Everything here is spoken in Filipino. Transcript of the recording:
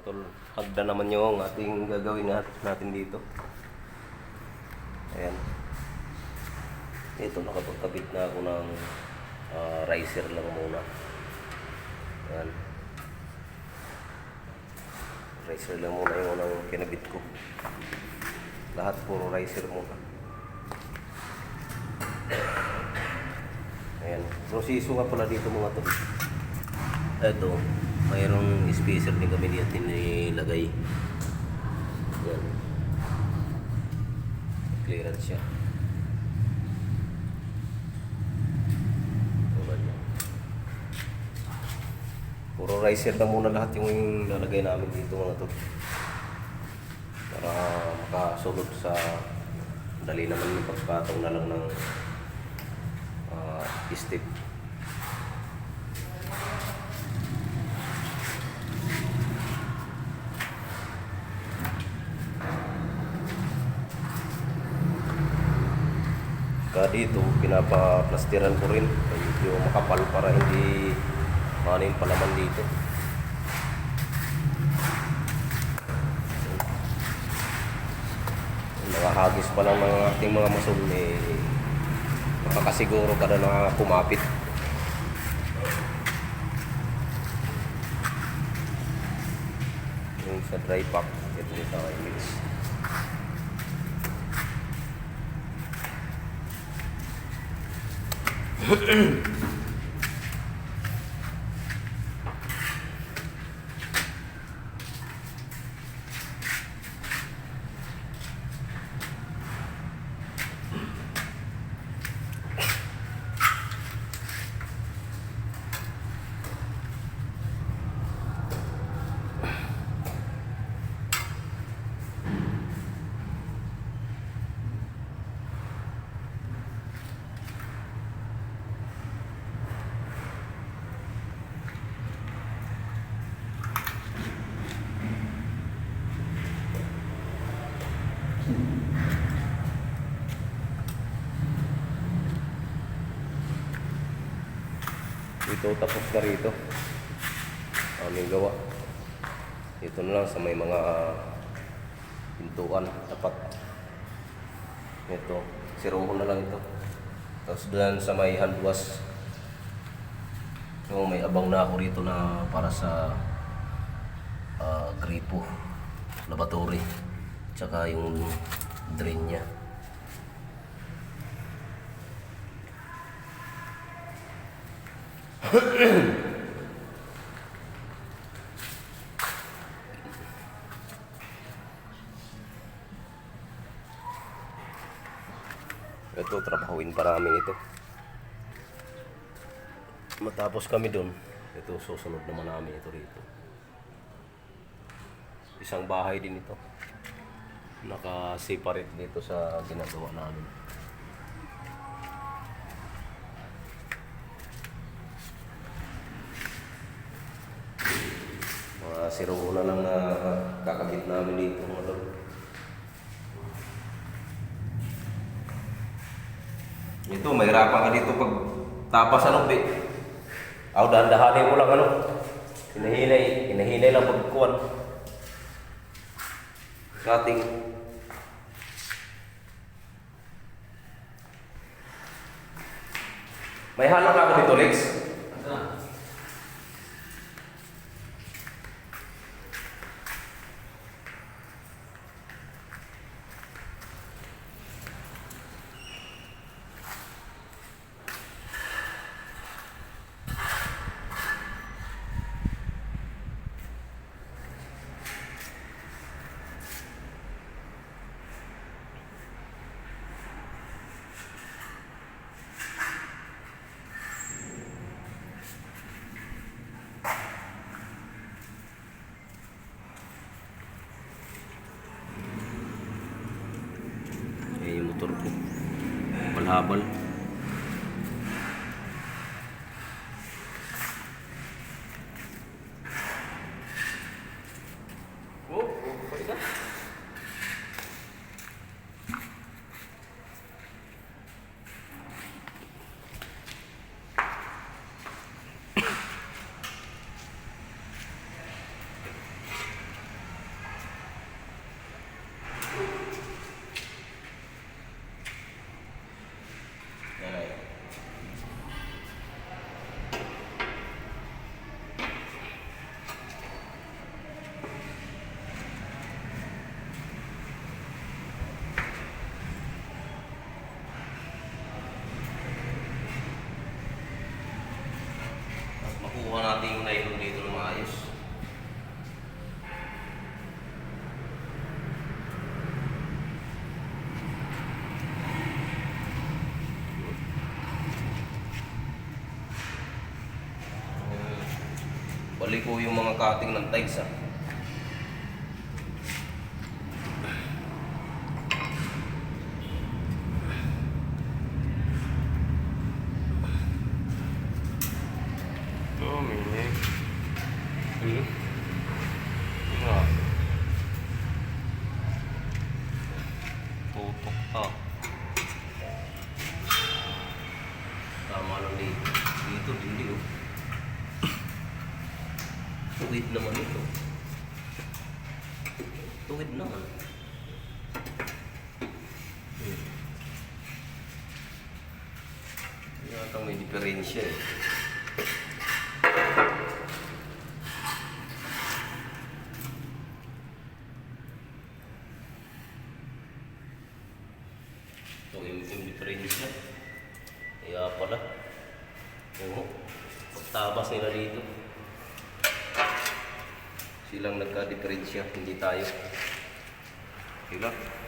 tol, hagda naman yung ating gagawin natin dito. Ayan. Ito, nakapagkabit na ako ng riser lang muna. Ayan. Riser lang muna yung unang kinabit ko. Lahat puro riser muna. Ayan. Proseso nga pala dito mga tol. Ito, mayroong spacer din kami dito nilagay. Ayan. Clearance siya. Puro riser na muna lahat yung lalagay namin dito mga tol. Para makasulot sa dali naman yung pagpatong na lang ng step. Kaya dito, pinapaplastiran ko rin. Medyo makapal para hindi manin palaman dito. Nakahagis pa lang ng ating mga mason, makakasiguro ka na pumapit. Yung sa dry pack, ito dito ay mix. Ito tapos na rito aming gawa. Ito na lang sa may mga pintuan dapat ito siruhon na lang ito. Tapos doon sa may hand wash, so, may abang na ako rito na para sa gripo lavatory tsaka yung drain nya. Ito, trabahuin pa namin ito. Matapos kami doon, ito susunod naman namin ito rito. Isang bahay din ito. Naka-separate dito sa ginagawa namin. Siro na lang na kakabit namin dito mga tol. Ito, mahirapan ka dito pag tapas ano be. Aw, dahan-dahanin mo lang ano. Hinahinay lang pagkuhan. Sa ating may halang ako dito, Lex. Yung motor ko malhabal. Mali po yung mga cutting ng tiles ah. Oh, may ah. Tutok ah. Tama lang dito. Dito, hindi oh. Tuwid naman ito. Tuwid naman. Yata may diferensya eh. So, yung diferensya. Kaya pala. Oo. Pagtabas nila dito. Silang nagka-diferensya, hindi tayo. Sila.